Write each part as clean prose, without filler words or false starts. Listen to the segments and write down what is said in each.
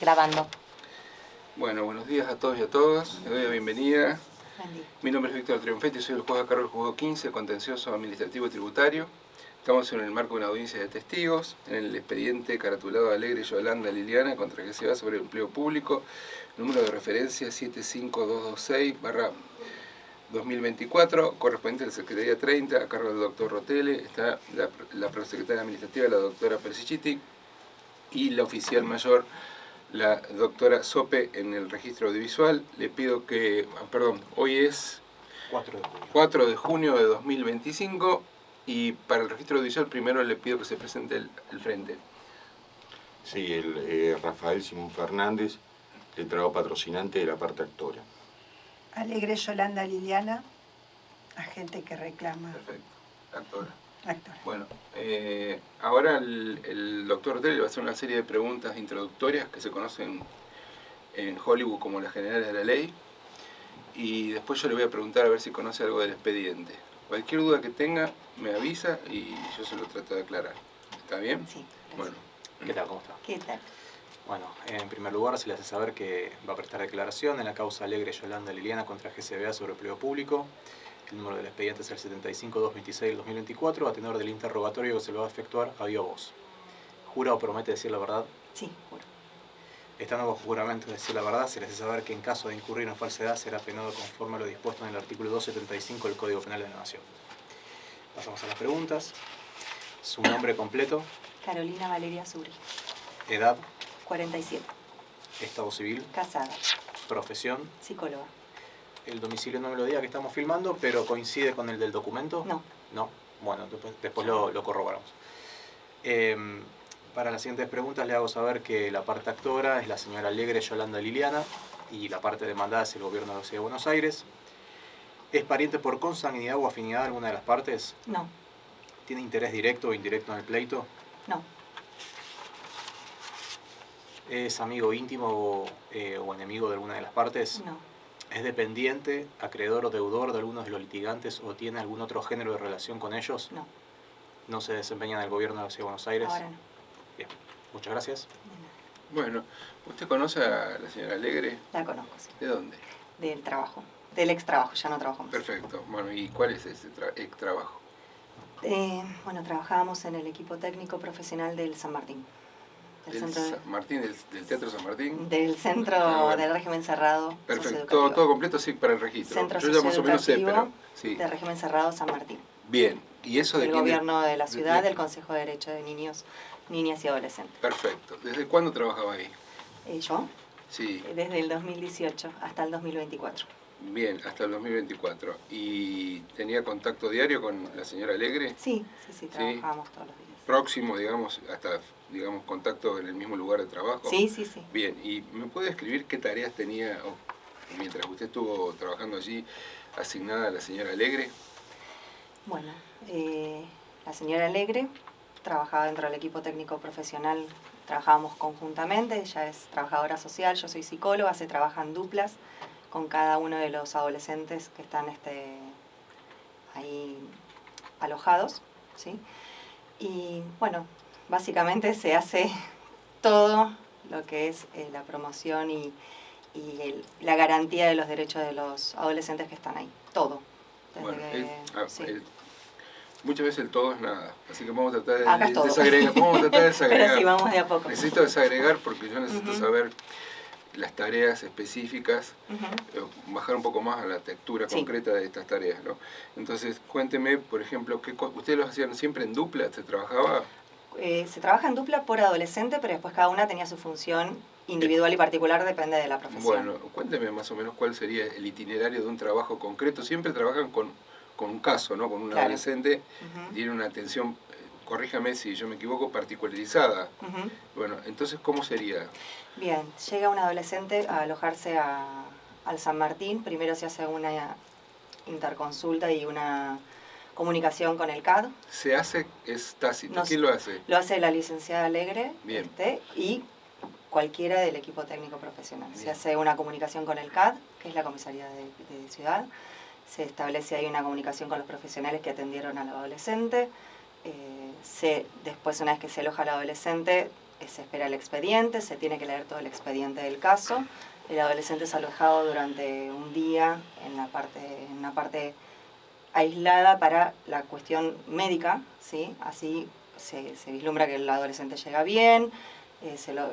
Grabando. Bueno, buenos días a todos y a todas. Les doy la bienvenida. Buen día. Mi nombre es Víctor Triunfetti, soy el juez a cargo del juzgado 15, contencioso administrativo y tributario. Estamos en el marco de una audiencia de testigos, en el expediente caratulado Alegre Yolanda Liliana contra que se va sobre el empleo público, número de referencia 75226/2024, correspondiente a la Secretaría 30, a cargo del doctor Rotele. Está la prosecretaria administrativa, la doctora Persichiti, y la oficial mayor, la doctora Sope, en el registro audiovisual. Le pido que, hoy es 4 de junio de 2025, y para el registro audiovisual primero le pido que se presente el frente. Sí, Rafael Simón Fernández, letrado patrocinante de la parte actora. Alegre Yolanda Liliana, agente que reclama. Perfecto, actora. Actora. Bueno, ahora el doctor Rotele le va a hacer una serie de preguntas introductorias que se conocen en Hollywood como las generales de la ley, y después yo le voy a preguntar a ver si conoce algo del expediente. Cualquier duda que tenga me avisa y yo se lo trato de aclarar. ¿Está bien? Sí, gracias. Bueno. ¿Qué tal? ¿Cómo está? ¿Qué tal? Bueno, en primer lugar se le hace saber que va a prestar declaración en la causa Alegre Yolanda Liliana contra GCBA sobre empleo público. El número del expediente es el 75226/2024, a tenor del interrogatorio que se lo va a efectuar a viva voz. ¿Jura o promete decir la verdad? Sí, juro. Estando bajo juramento de decir la verdad, se le hace saber que en caso de incurrir en falsedad será penado conforme a lo dispuesto en el artículo 275 del Código Penal de la Nación. Pasamos a las preguntas. Su nombre completo, Carolina Valeria Zuri, edad, 47, estado civil, casada, profesión. psicóloga. El domicilio no me lo diga que estamos filmando, pero coincide con el del documento. No. ¿No? Bueno, después lo corroboramos. Para las siguientes preguntas le hago saber que la parte actora es la señora Alegre Yolanda Liliana y la parte demandada es el gobierno de la Ciudad de Buenos Aires. ¿Es pariente por consanguinidad o afinidad de alguna de las partes? No, ¿Tiene interés directo o indirecto en el pleito? no, ¿Es amigo íntimo o enemigo de alguna de las partes? no, ¿Es dependiente, acreedor o deudor de algunos de los litigantes o tiene algún otro género de relación con ellos? no. ¿No se desempeña en el gobierno de la Ciudad de Buenos Aires? Ahora no. Bien, muchas gracias. De nada. Bueno, ¿usted conoce a la señora Alegre? La conozco, sí. ¿De dónde? Del trabajo. Del ex trabajo, ya no trabajo más. Perfecto. Bueno, ¿y cuál es ese ex trabajo? Bueno, trabajábamos en el equipo técnico profesional del San Martín. Del Teatro San Martín. Del centro bueno. del régimen cerrado. Perfecto, socioeducativo. todo completo, sí, para el registro. Centro Yo ya más o menos sé, socioeducativo pero sí. del régimen cerrado San Martín. Bien, ¿y eso de Del quién? gobierno de la ciudad, de- del Consejo de Derecho de Niños, Niñas y Adolescentes. Perfecto. ¿Desde cuándo trabajaba ahí? Yo, Sí, desde el 2018 hasta el 2024. bien, hasta el 2024. ¿Y tenía contacto diario con la señora Alegre? Sí, trabajábamos todos los días. Próximo, digamos, hasta, digamos, contacto en el mismo lugar de trabajo. Sí. Bien, ¿y me puede describir qué tareas tenía mientras usted estuvo trabajando allí asignada a la señora Alegre? Bueno, la señora Alegre trabajaba dentro del equipo técnico profesional, trabajábamos conjuntamente, ella es trabajadora social, yo soy psicóloga, se trabaja en duplas con cada uno de los adolescentes que están ahí alojados, ¿sí? Y bueno, básicamente se hace todo lo que es la promoción y la garantía de los derechos de los adolescentes que están ahí, todo. Desde Bueno, que- sí. muchas veces el todo es nada, así que vamos a tratar Acá de es todo. desagregar. Vamos a tratar de desagregar. Pero sí, vamos de a poco. Necesito desagregar porque yo necesito Ujú. saber las tareas específicas, Ujú. bajar un poco más a la textura Sí. concreta de estas tareas, ¿no? Entonces, cuénteme, por ejemplo, ¿ustedes lo hacían siempre en dupla? ¿Se trabajaba? Se trabaja en dupla por adolescente, pero después cada una tenía su función individual y particular, depende de la profesión. Bueno, cuénteme más o menos cuál sería el itinerario de un trabajo concreto. Siempre trabajan con un caso, ¿no? Con un Claro. adolescente, Ujú. tiene una atención, corríjame si yo me equivoco, particularizada. Ujú. Bueno, entonces, ¿cómo sería? Bien, llega un adolescente a alojarse al San Martín, primero se hace una interconsulta y una comunicación con el CAD. Se hace, es tácito. No ¿Quién sé. lo hace? Lo hace la licenciada Alegre Bien. Y cualquiera del equipo técnico profesional. Se Bien. hace una comunicación con el CAD, que es la comisaría de ciudad. Se establece ahí una comunicación con los profesionales que atendieron al adolescente. Después, una vez que se aloja al adolescente, se espera el expediente, se tiene que leer todo el expediente del caso. El adolescente es alojado durante un día en una parte aislada para la cuestión médica, ¿sí? Así se vislumbra que el adolescente llega bien,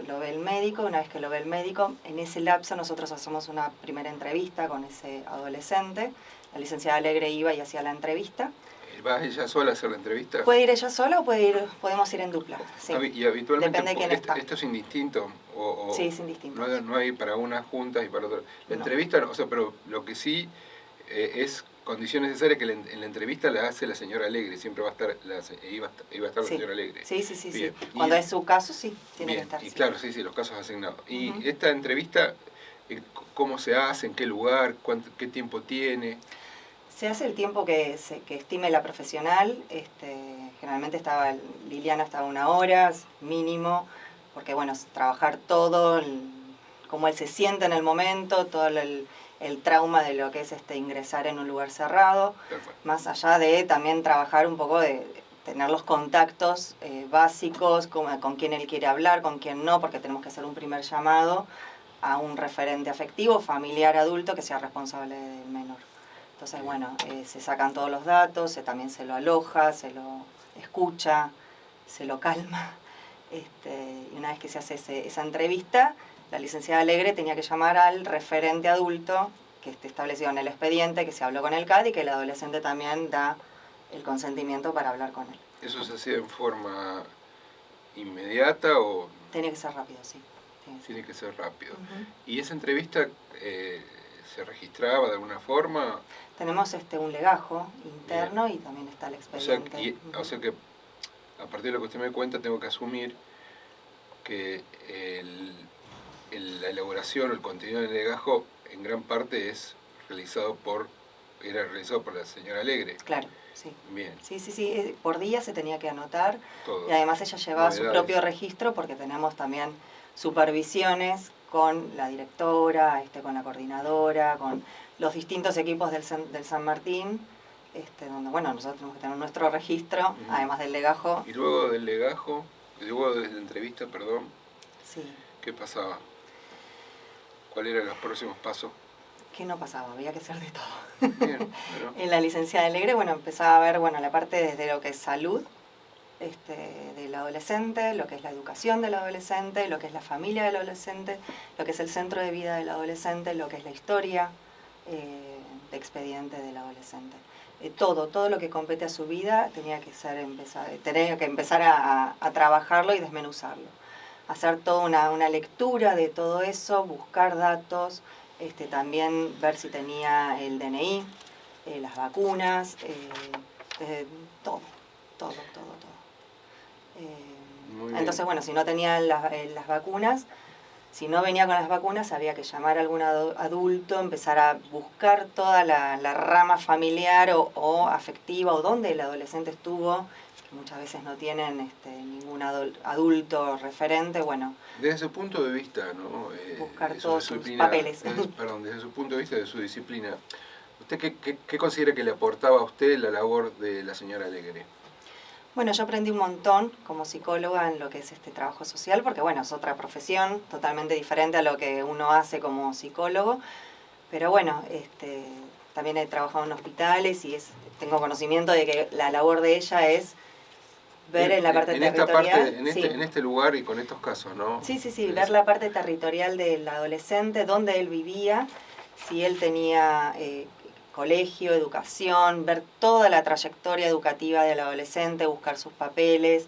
lo ve el médico. Una vez que lo ve el médico, en ese lapso nosotros hacemos una primera entrevista con ese adolescente. La licenciada Alegre iba y hacía la entrevista. ¿Va ella sola a hacer la entrevista? Puede ir ella sola o podemos ir en dupla. Sí. Y habitualmente depende de quién está. ¿Esto es indistinto? Sí, es indistinto. No hay para una junta y para otra. La No. entrevista, o sea, pero lo que sí es condición necesaria que en la entrevista la hace la señora Alegre, siempre va a estar iba a estar la Sí. señora Alegre. Sí, sí, sí. Bien. Sí. Cuando es su caso, sí, tiene Bien, que estar. y Sí. claro, sí, los casos asignados. Y Ujú. esta entrevista, ¿cómo se hace? ¿En qué lugar? ¿Qué tiempo tiene? Se hace el tiempo que estime la profesional. Generalmente Liliana estaba 1 hora mínimo, porque bueno, trabajar todo, cómo él se siente en el momento, todo el trauma de lo que es ingresar en un lugar cerrado, más allá de también trabajar un poco de tener los contactos básicos, con quién él quiere hablar, con quién no, porque tenemos que hacer un primer llamado a un referente afectivo, familiar, adulto, que sea responsable del menor. Entonces, bueno, se sacan todos los datos, también se lo aloja, se lo escucha, se lo calma. Y una vez que se hace esa entrevista, la licenciada Alegre tenía que llamar al referente adulto que esté establecido en el expediente, que se habló con el CAD y que el adolescente también da el consentimiento para hablar con él. ¿Eso se hacía en forma inmediata o...? Tiene que ser rápido, sí. Tiene que ser rápido. Uh-huh. ¿Y esa entrevista se registraba de alguna forma? Tenemos un legajo interno. Bien. Y también está el expediente. O sea que a partir de lo que usted me cuenta tengo que asumir que la elaboración o el contenido del legajo en gran parte era realizado por la señora Alegre. Claro, sí. Bien. Sí. Por día se tenía que anotar. Todo. Y además ella llevaba su propio registro porque tenemos también supervisiones con la directora, con la coordinadora, con los distintos equipos del San Martín, donde bueno, nosotros tenemos que tener nuestro registro, uh-huh. Además del legajo. Y luego del legajo, luego de la entrevista, perdón, sí. ¿Qué pasaba? ¿Cuáles eran los próximos pasos? ¿Qué no pasaba? Había que hacer de todo. Bien, bueno. En la licenciada Alegre, bueno, empezaba a ver, bueno, la parte desde lo que es salud del adolescente, lo que es la educación del adolescente, lo que es la familia del adolescente, lo que es el centro de vida del adolescente, lo que es la historia de expediente del adolescente. Todo lo que compete a su vida tenía que empezar a trabajarlo y desmenuzarlo. Hacer toda una lectura de todo eso, buscar datos, también ver si tenía el DNI, las vacunas, todo. Entonces, bueno, si no tenía las vacunas, si no venía con las vacunas, había que llamar a algún adulto, empezar a buscar toda la rama familiar o afectiva, o donde el adolescente estuvo, que muchas veces no tienen ningún adulto referente, bueno. Desde su punto de vista, ¿no? Buscar todos sus papeles. Desde su punto de vista, de su disciplina, ¿usted qué considera que le aportaba a usted la labor de la señora Alegre? Bueno, yo aprendí un montón como psicóloga en lo que es trabajo social, porque bueno, es otra profesión totalmente diferente a lo que uno hace como psicólogo, pero bueno, también he trabajado en hospitales y tengo conocimiento de que la labor de ella es ver en la parte territorial. En este lugar y con estos casos, ¿no? Sí, ver la parte territorial del adolescente, dónde él vivía, si él tenía colegio, educación, ver toda la trayectoria educativa del adolescente, buscar sus papeles.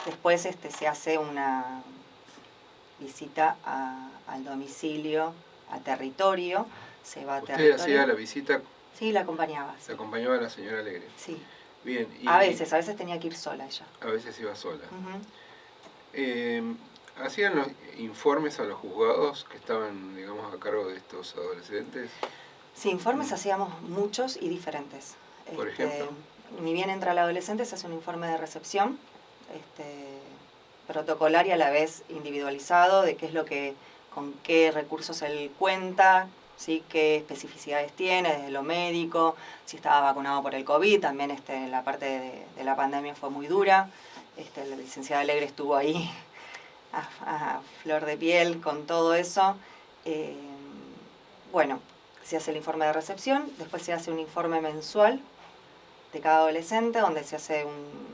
Después se hace una visita al domicilio, a territorio, se va a territorio. ¿Usted hacía la visita? Sí, la acompañaba. Sí. ¿La acompañaba a la señora Alegre? Sí. Bien. A veces tenía que ir sola ella. A veces iba sola. Uh-huh. ¿Hacían los informes a los juzgados que estaban, digamos, a cargo de estos adolescentes? Sí, informes hacíamos muchos y diferentes. ¿Por ejemplo? Ni bien entra el adolescente, se hace un informe de recepción, protocolar y a la vez individualizado, de qué es con qué recursos él cuenta, ¿sí? Qué especificidades tiene desde lo médico, si estaba vacunado por el COVID, también la parte de la pandemia fue muy dura. La licenciada Alegre estuvo ahí a flor de piel con todo eso. Bueno, se hace el informe de recepción, después se hace un informe mensual de cada adolescente, donde se hace un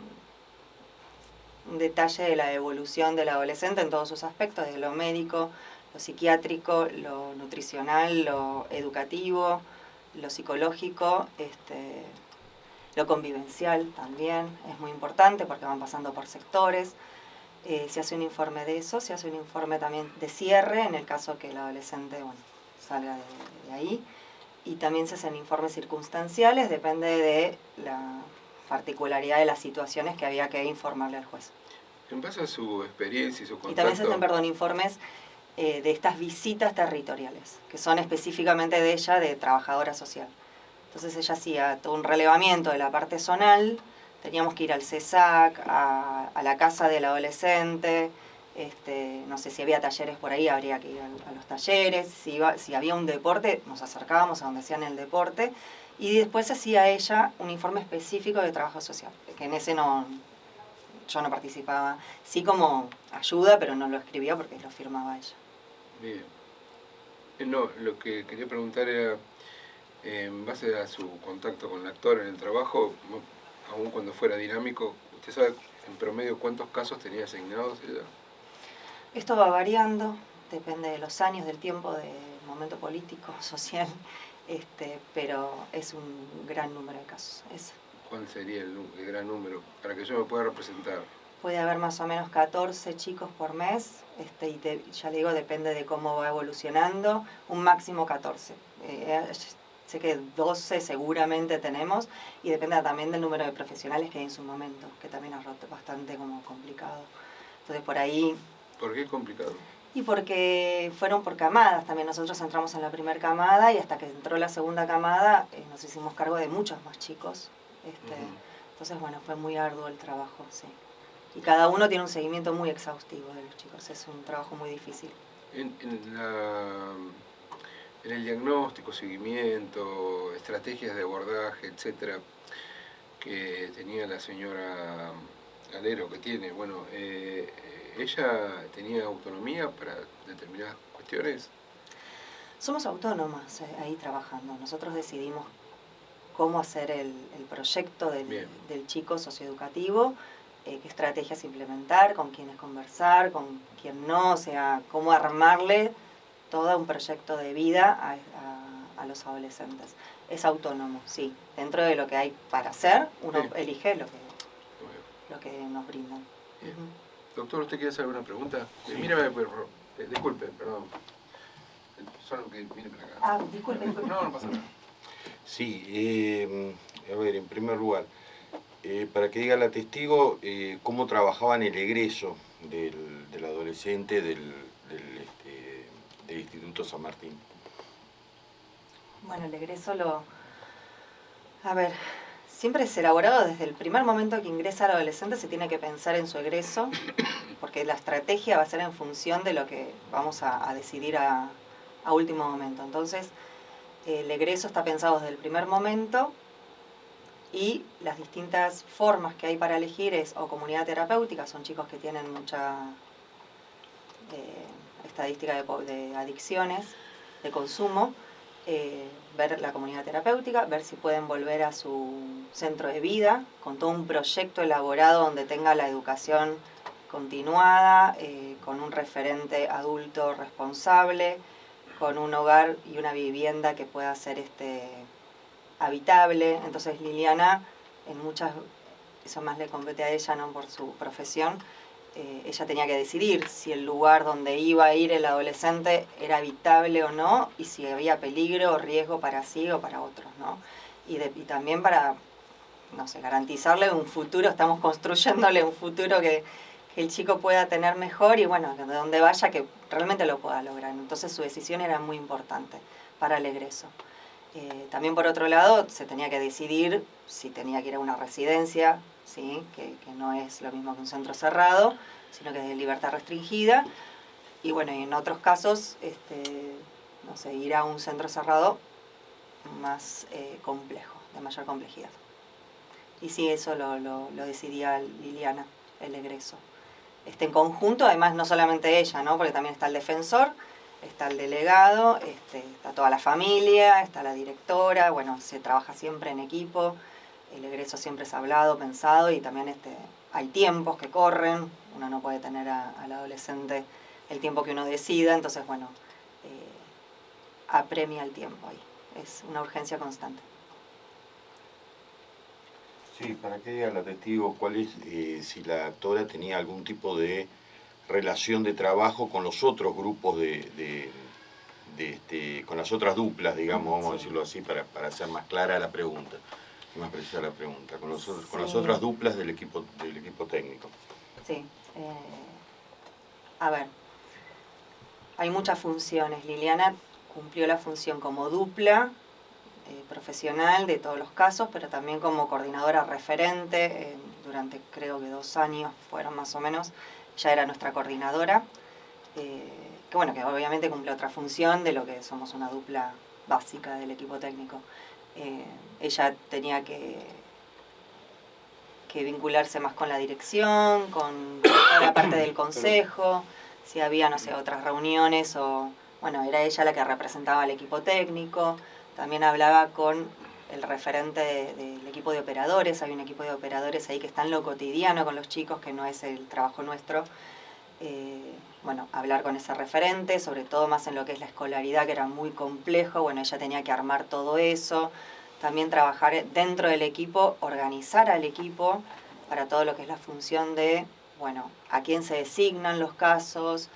detalle de la evolución del adolescente en todos sus aspectos, desde lo médico, lo psiquiátrico, lo nutricional, lo educativo, lo psicológico, lo convivencial también es muy importante porque van pasando por sectores. Se hace un informe de eso, se hace un informe también de cierre en el caso que el adolescente salga de ahí. Y también se hacen informes circunstanciales, depende de la particularidad de las situaciones que había que informarle al juez. En base a su experiencia y su contacto... Y también se hacen, informes de estas visitas territoriales, que son específicamente de ella, de trabajadora social. Entonces ella hacía todo un relevamiento de la parte zonal, teníamos que ir al CESAC, a la casa del adolescente, no sé si había talleres por ahí, habría que ir a los talleres, si había un deporte, nos acercábamos a donde hacían el deporte, y después hacía ella un informe específico de trabajo social, que en ese yo no participaba, sí como ayuda, pero no lo escribía porque lo firmaba ella. Bien. No, lo que quería preguntar era, en base a su contacto con el actor en el trabajo, aun cuando fuera dinámico, ¿usted sabe en promedio cuántos casos tenía asignados ella? Esto va variando, depende de los años, del tiempo, del momento político, social, pero es un gran número de casos. ¿Cuál sería el gran número para que yo me pueda representar? Puede haber más o menos 14 chicos por mes, y ya le digo, depende de cómo va evolucionando, un máximo 14. Sé que 12 seguramente tenemos, y depende también del número de profesionales que hay en su momento, que también es bastante como complicado. Entonces por ahí... ¿Por qué es complicado? Y porque fueron por camadas, también nosotros entramos en la primera camada y hasta que entró la segunda camada nos hicimos cargo de muchos más chicos. Entonces, bueno, fue muy arduo el trabajo, sí. Y cada uno tiene un seguimiento muy exhaustivo de los chicos, es un trabajo muy difícil. En el diagnóstico, seguimiento, estrategias de abordaje, etcétera, que tenía la señora Galero, que tiene, bueno, ¿ella tenía autonomía para determinadas cuestiones? Somos autónomas ahí trabajando. Nosotros decidimos cómo hacer el proyecto del chico socioeducativo, qué estrategias implementar, con quiénes conversar, con quién no, o sea, cómo armarle todo un proyecto de vida a los adolescentes. Es autónomo, sí. Dentro de lo que hay para hacer, uno elige lo que nos brindan. Doctor, ¿usted quiere hacer alguna pregunta? Sí. Mírame, disculpe, perdón. Solo que mire para acá. Disculpe. No pasa nada. Sí, a ver, en primer lugar, para que diga la testigo, cómo trabajaba en el egreso del adolescente del Instituto San Martín. Bueno, el egreso A ver, siempre es elaborado desde el primer momento que ingresa el adolescente, se tiene que pensar en su egreso, porque la estrategia va a ser en función de lo que vamos a decidir a último momento. Entonces, el egreso está pensado desde el primer momento y las distintas formas que hay para elegir es o comunidad terapéutica, son chicos que tienen mucha estadística de adicciones, de consumo, ver la comunidad terapéutica, ver si pueden volver a su centro de vida, con todo un proyecto elaborado donde tenga la educación continuada, con un referente adulto responsable, con un hogar y una vivienda que pueda ser habitable. Entonces Liliana, eso más le compete a ella, ¿no?, por su profesión, ella tenía que decidir si el lugar donde iba a ir el adolescente era habitable o no, y si había peligro o riesgo para sí o para otros, ¿no? Y también para, no sé, garantizarle un futuro, estamos construyéndole un futuro que el chico pueda tener mejor y bueno, de donde vaya que realmente lo pueda lograr. Entonces su decisión era muy importante para el egreso. También por otro lado se tenía que decidir si tenía que ir a una residencia, ¿sí?, que no es lo mismo que un centro cerrado, sino que es de libertad restringida. Y bueno, y en otros casos, no sé, ir a un centro cerrado más complejo, de mayor complejidad. Y sí, eso lo decidía Liliana, el egreso. en conjunto, además no solamente ella, ¿no? Porque también está el defensor, está el delegado, está toda la familia, está la directora, bueno, se trabaja siempre en equipo, el egreso siempre es hablado, pensado, y también hay tiempos que corren, uno no puede tener al adolescente el tiempo que uno decida, entonces bueno, apremia el tiempo ahí, es una urgencia constante. Sí, para que diga la testigo cuál es, si la actora tenía algún tipo de relación de trabajo con los otros grupos con las otras duplas, digamos, vamos a decirlo así, para hacer más clara la pregunta, más precisa la pregunta, con las otras duplas del equipo técnico. Sí, a ver, hay muchas funciones. Liliana cumplió la función como dupla profesional de todos los casos, pero también como coordinadora referente, durante creo que 2 años fueron más o menos, ya era nuestra coordinadora, que bueno, que obviamente cumple otra función de lo que somos una dupla básica del equipo técnico. Ella tenía que vincularse más con la dirección, con toda la parte del consejo, si había, no sé, otras reuniones o, bueno, era ella la que representaba al equipo técnico, también hablaba con el referente del equipo de operadores, hay un equipo de operadores ahí que está en lo cotidiano con los chicos, que no es el trabajo nuestro, bueno, hablar con ese referente, sobre todo más en lo que es la escolaridad, que era muy complejo, bueno, ella tenía que armar todo eso, también trabajar dentro del equipo, organizar al equipo para todo lo que es la función de, bueno, a quién se designan los casos,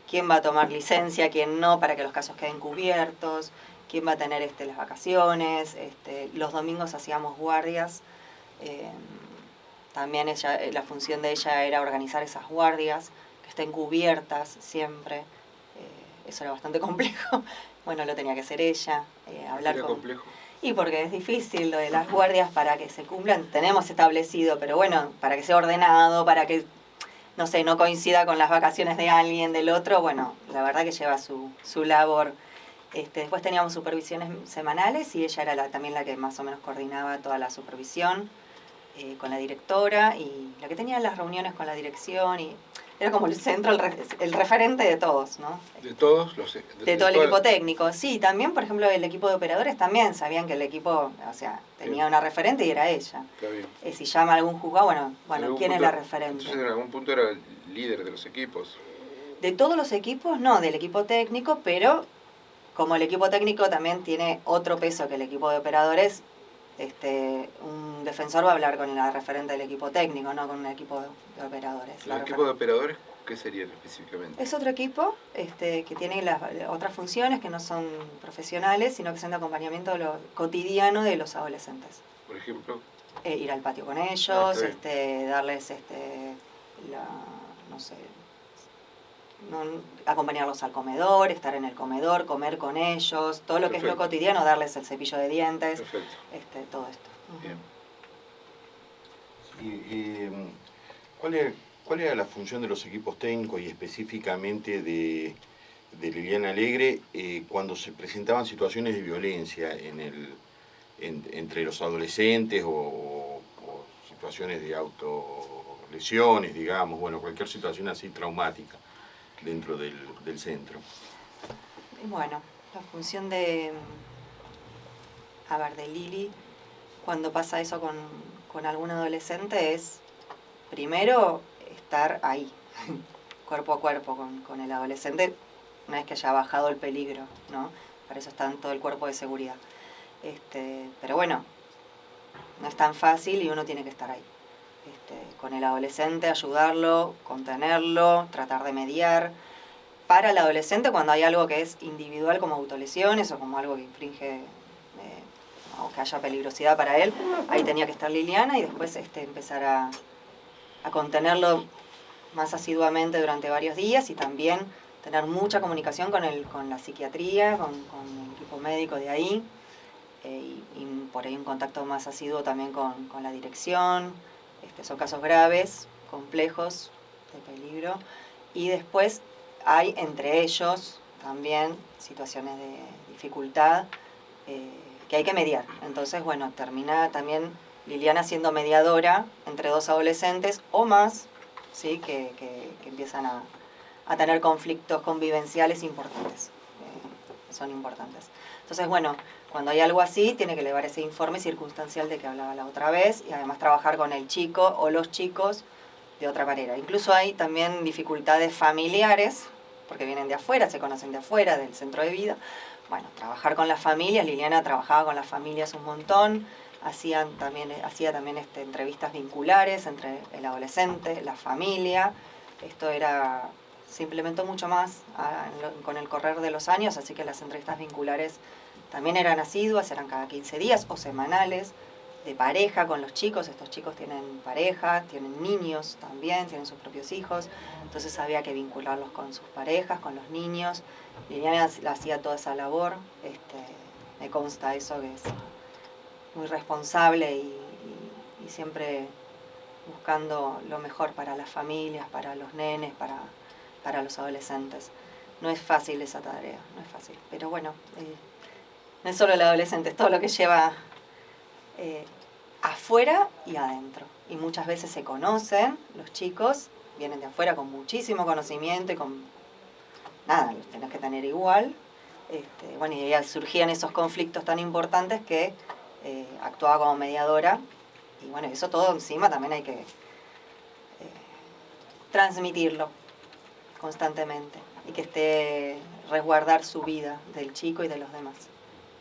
quién va a tomar licencia, quién no, para que los casos queden cubiertos, quién va a tener las vacaciones, los domingos hacíamos guardias, también la función de ella era organizar esas guardias, que estén cubiertas siempre, eso era bastante complejo, bueno, lo tenía que hacer ella, hablar con... complejo? Y porque es difícil lo de las guardias para que se cumplan, tenemos establecido, pero bueno, para que sea ordenado, para que, no sé, no coincida con las vacaciones de alguien, del otro, bueno, la verdad que lleva su labor. Después teníamos supervisiones semanales y ella era también la que más o menos coordinaba toda la supervisión con la directora y la que tenía las reuniones con la dirección y era como el centro, el referente de todos, ¿no? De todos los... De todo el equipo técnico. Sí, también, por ejemplo, el equipo de operadores también sabían que el equipo, o sea, tenía una referente y era ella. Está bien. Si llama a algún juzgado, bueno, ¿quién es la referente? Entonces en algún punto era el líder de los equipos. De todos los equipos, no, del equipo técnico, pero como el equipo técnico también tiene otro peso que el equipo de operadores, un defensor va a hablar con la referente del equipo técnico, no con un equipo de operadores. ¿El equipo de operadores qué serían específicamente? Es otro equipo que tiene las otras funciones que no son profesionales, sino que son de acompañamiento de lo cotidiano de los adolescentes. Por ejemplo, ir al patio con ellos, darles no sé, acompañarlos al comedor, estar en el comedor, comer con ellos, todo lo que es lo cotidiano, darles el cepillo de dientes, todo esto. Bien. ¿Cuál era la función de los equipos técnicos y específicamente de Liliana Alegre cuando se presentaban situaciones de violencia entre los adolescentes o situaciones de autolesiones, digamos, bueno, cualquier situación así traumática dentro del centro? Bueno, la función de Lili, cuando pasa eso con algún adolescente, es primero estar ahí, cuerpo a cuerpo con el adolescente, una vez que haya bajado el peligro, ¿no? Para eso está en todo el cuerpo de seguridad. Pero bueno, no es tan fácil y uno tiene que estar ahí. Con el adolescente, ayudarlo, contenerlo, tratar de mediar. Para el adolescente, cuando hay algo que es individual como autolesiones o como algo que infringe o que haya peligrosidad para él, ahí tenía que estar Liliana y después empezar a contenerlo más asiduamente durante varios días y también tener mucha comunicación con la psiquiatría, con el equipo médico de ahí y por ahí un contacto más asiduo también con la dirección. Son casos graves, complejos, de peligro. Y después hay entre ellos también situaciones de dificultad que hay que mediar. Entonces, bueno, termina también Liliana siendo mediadora entre dos adolescentes o más, ¿sí? Que empiezan a tener conflictos convivenciales importantes. Son importantes. Entonces, bueno, cuando hay algo así, tiene que elevar ese informe circunstancial de que hablaba la otra vez y además trabajar con el chico o los chicos de otra manera. Incluso hay también dificultades familiares, porque vienen de afuera, se conocen de afuera, del centro de vida. Bueno, trabajar con las familias, Liliana trabajaba con las familias un montón, hacía también entrevistas vinculares entre el adolescente, la familia. Esto se implementó mucho más con el correr de los años, así que las entrevistas vinculares también eran asiduas, eran cada 15 días o semanales, de pareja con los chicos. Estos chicos tienen pareja, tienen niños también, tienen sus propios hijos, entonces había que vincularlos con sus parejas, con los niños. Liliana hacía toda esa labor, me consta eso, que es muy responsable y siempre buscando lo mejor para las familias, para los nenes, para los adolescentes. No es fácil esa tarea, no es fácil, pero bueno, no es solo el adolescente, es todo lo que lleva afuera y adentro. Y muchas veces se conocen, los chicos vienen de afuera con muchísimo conocimiento y con nada, los tenés que tener igual. Bueno, y ahí surgían esos conflictos tan importantes que actuaba como mediadora. Y bueno, eso todo encima también hay que transmitirlo constantemente y que resguardar su vida del chico y de los demás.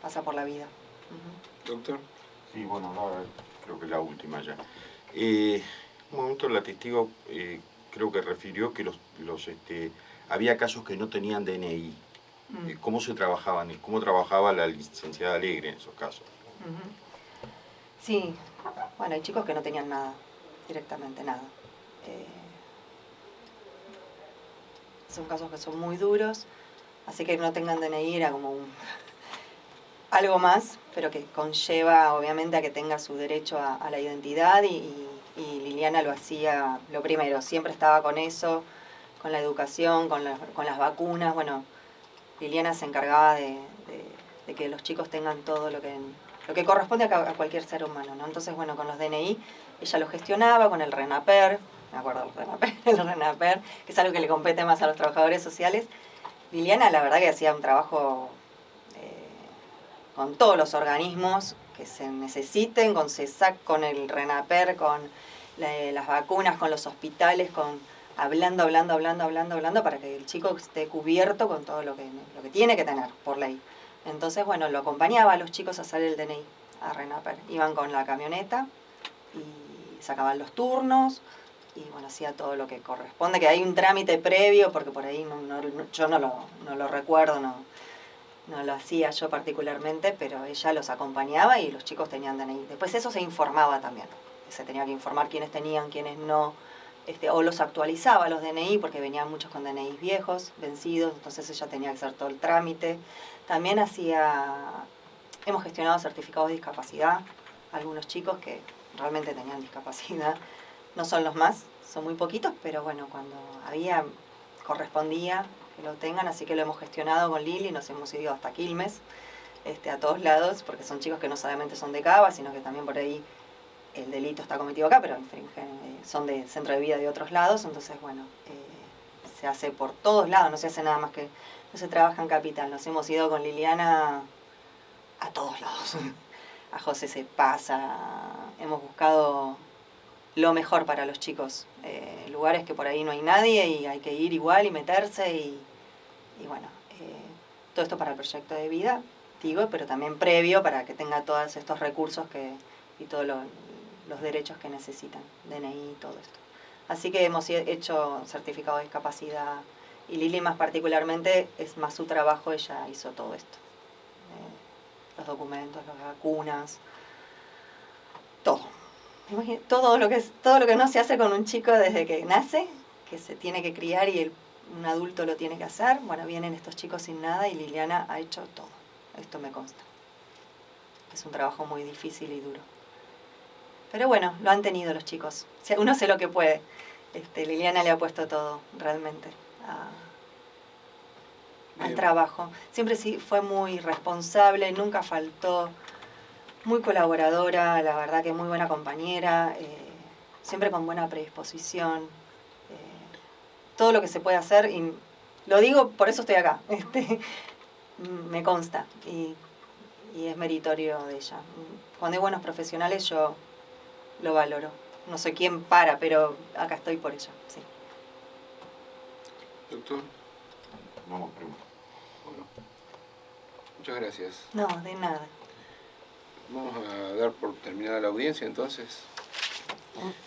Pasa por la vida. Doctor. Sí, bueno, ahora creo que la última ya. Un momento la testigo creo que refirió que había casos que no tenían DNI. ¿Cómo se trabajaban? ¿Cómo trabajaba la licenciada Alegre en esos casos? Sí, bueno, hay chicos que no tenían nada, directamente nada. Son casos que son muy duros, así que no tengan DNI era como algo más, pero que conlleva obviamente a que tenga su derecho a la identidad y Liliana lo hacía lo primero, siempre estaba con eso, con la educación, con las vacunas. Bueno, Liliana se encargaba de que los chicos tengan todo lo que corresponde a cualquier ser humano, ¿no? Entonces, bueno, con los DNI ella lo gestionaba, con el RENAPER, me acuerdo el RENAPER, que es algo que le compete más a los trabajadores sociales. Liliana la verdad que hacía un trabajo con todos los organismos que se necesiten, con CESAC, con el RENAPER, con las vacunas, con los hospitales, hablando para que el chico esté cubierto con todo lo que tiene que tener por ley. Entonces, bueno, lo acompañaba a los chicos a hacer el DNI, a RENAPER. Iban con la camioneta y sacaban los turnos y, bueno, hacía todo lo que corresponde, que hay un trámite previo, porque por ahí yo no lo recuerdo, no lo hacía yo particularmente, pero ella los acompañaba y los chicos tenían DNI. Después eso se informaba también, se tenía que informar quiénes tenían, quiénes no, o los actualizaba los DNI, porque venían muchos con DNI viejos, vencidos, entonces ella tenía que hacer todo el trámite. También hemos gestionado certificados de discapacidad, algunos chicos que realmente tenían discapacidad, no son los más, son muy poquitos, pero bueno, cuando correspondía que lo tengan, así que lo hemos gestionado con Lili, nos hemos ido hasta Quilmes, a todos lados, porque son chicos que no solamente son de Cava, sino que también por ahí el delito está cometido acá, pero son de centro de vida de otros lados, entonces bueno, se hace por todos lados, no se hace nada más que, no se trabaja en Capital. Nos hemos ido con Liliana a todos lados, a José se pasa, hemos buscado lo mejor para los chicos, lugares que por ahí no hay nadie y hay que ir igual y meterse y bueno, todo esto para el proyecto de vida, digo, pero también previo para que tenga todos estos recursos y todos los derechos que necesitan, DNI y todo esto. Así que hemos hecho certificado de discapacidad y Lili más particularmente, es más su trabajo, ella hizo todo esto. Los documentos, las vacunas, todo. Todo lo que no se hace con un chico desde que nace, que se tiene que criar y un adulto lo tiene que hacer. Bueno, vienen estos chicos sin nada y Liliana ha hecho todo. Esto me consta. Es un trabajo muy difícil y duro. Pero bueno, lo han tenido los chicos. Uno hace lo que puede. Liliana le ha puesto todo, realmente, al trabajo. Siempre sí fue muy responsable, nunca faltó, muy colaboradora, la verdad que muy buena compañera, siempre con buena predisposición. todo lo que se puede hacer, y lo digo, por eso estoy acá, me consta, y es meritorio de ella. Cuando hay buenos profesionales yo lo valoro. No soy quien para, pero acá estoy por ella, sí. Doctor, Vamos, pregunta. bueno, muchas gracias. No, de nada. Vamos a dar por terminada la audiencia entonces.